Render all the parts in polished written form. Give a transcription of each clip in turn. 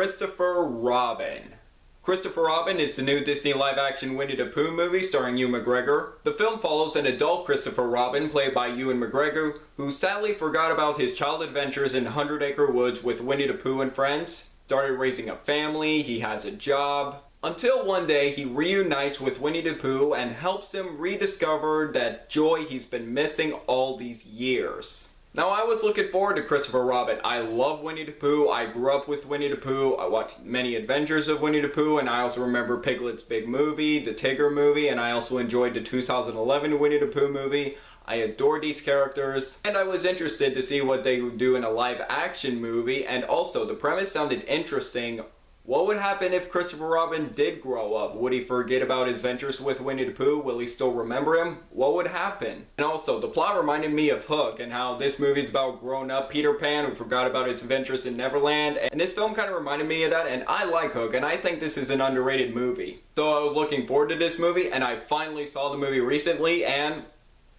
Christopher Robin. Christopher Robin is the new Disney live-action Winnie the Pooh movie starring Ewan McGregor. The film follows an adult Christopher Robin, played by Ewan McGregor, who sadly forgot about his childhood adventures in 100 Acre Woods with Winnie the Pooh and friends, started raising a family, he has a job, until one day he reunites with Winnie the Pooh and helps him rediscover that joy he's been missing all these years. Now, I was looking forward to Christopher Robin. I love Winnie the Pooh. I grew up with Winnie the Pooh. I watched many adventures of Winnie the Pooh, and I also remember Piglet's Big Movie, the Tigger movie, and I also enjoyed the 2011 Winnie the Pooh movie. I adore these characters, and I was interested to see what they would do in a live-action movie, and also the premise sounded interesting. What would happen if Christopher Robin did grow up? Would he forget about his ventures with Winnie the Pooh? Will he still remember him? What would happen? And also, the plot reminded me of Hook and how this movie is about grown-up Peter Pan who forgot about his adventures in Neverland. And this film kind of reminded me of that, and I like Hook, and I think this is an underrated movie. So I was looking forward to this movie, and I finally saw the movie recently, and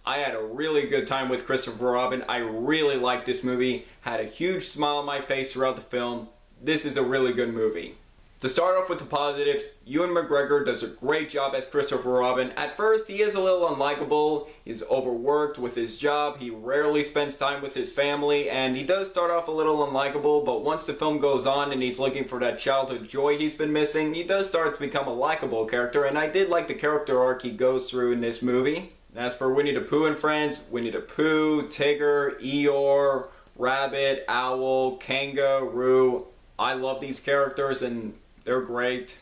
I had a really good time with Christopher Robin. I really liked this movie, had a huge smile on my face throughout the film. This is a really good movie. To start off with the positives, Ewan McGregor does a great job as Christopher Robin. At first, he is a little unlikable, he's overworked with his job, he rarely spends time with his family, and he does start off a little unlikable, but once the film goes on and he's looking for that childhood joy he's been missing, he does start to become a likable character, and I did like the character arc he goes through in this movie. And as for Winnie the Pooh and friends, Winnie the Pooh, Tigger, Eeyore, Rabbit, Owl, Kangaroo, I love these characters and they're great.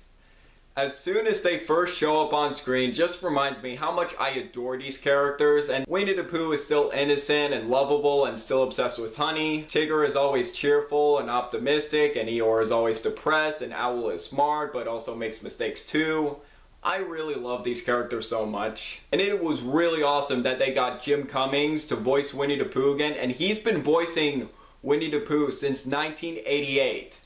As soon as they first show up on screen, just reminds me how much I adore these characters, and Winnie the Pooh is still innocent and lovable and still obsessed with honey. Tigger is always cheerful and optimistic, and Eeyore is always depressed, and Owl is smart but also makes mistakes too. I really love these characters so much. And it was really awesome that they got Jim Cummings to voice Winnie the Pooh again, and he's been voicing Winnie the Pooh since 1988.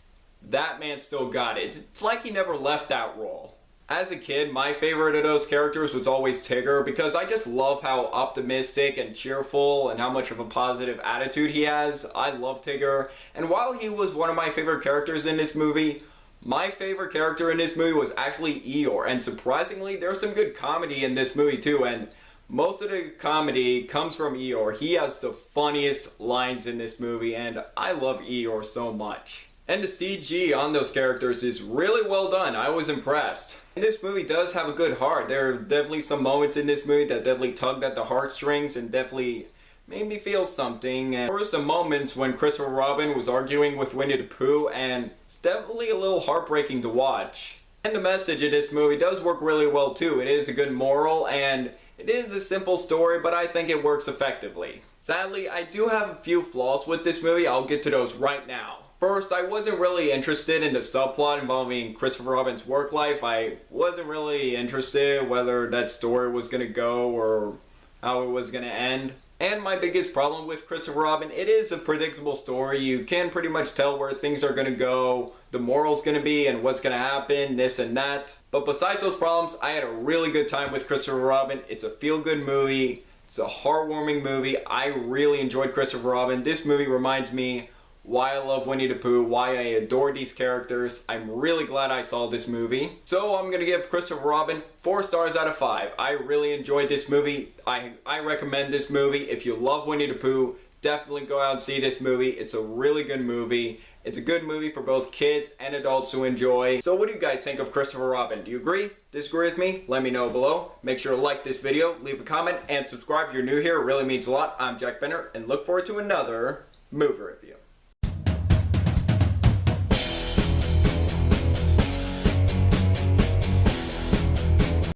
That man still got it. It's like he never left that role. As a kid, my favorite of those characters was always Tigger because I just love how optimistic and cheerful and how much of a positive attitude he has. I love Tigger. And while he was one of my favorite characters in this movie, my favorite character in this movie was actually Eeyore. And surprisingly, there's some good comedy in this movie too. And most of the comedy comes from Eeyore. He has the funniest lines in this movie, and I love Eeyore so much. And the CG on those characters is really well done. I was impressed. And this movie does have a good heart. There are definitely some moments in this movie that definitely tugged at the heartstrings and definitely made me feel something. And there were some moments when Christopher Robin was arguing with Winnie the Pooh, and it's definitely a little heartbreaking to watch. And the message of this movie does work really well too. It is a good moral, and it is a simple story, but I think it works effectively. Sadly, I do have a few flaws with this movie. I'll get to those right now. First, I wasn't really interested in the subplot involving Christopher Robin's work life. I wasn't really interested whether that story was going to go or how it was going to end. And my biggest problem with Christopher Robin, it is a predictable story. You can pretty much tell where things are going to go, the moral's going to be, and what's going to happen, this and that. But besides those problems, I had a really good time with Christopher Robin. It's a feel-good movie. It's a heartwarming movie. I really enjoyed Christopher Robin. This movie reminds me why I love Winnie the Pooh, why I adore these characters. I'm really glad I saw this movie. So I'm gonna give Christopher Robin 4 stars out of 5. I really enjoyed this movie. I recommend this movie. If you love Winnie the Pooh, definitely go out and see this movie. It's a really good movie. It's a good movie for both kids and adults to enjoy. So what do you guys think of Christopher Robin? Do you agree? Disagree with me? Let me know below. Make sure to like this video, leave a comment, and subscribe if you're new here. It really means a lot. I'm Jack Benner, and look forward to another movie review.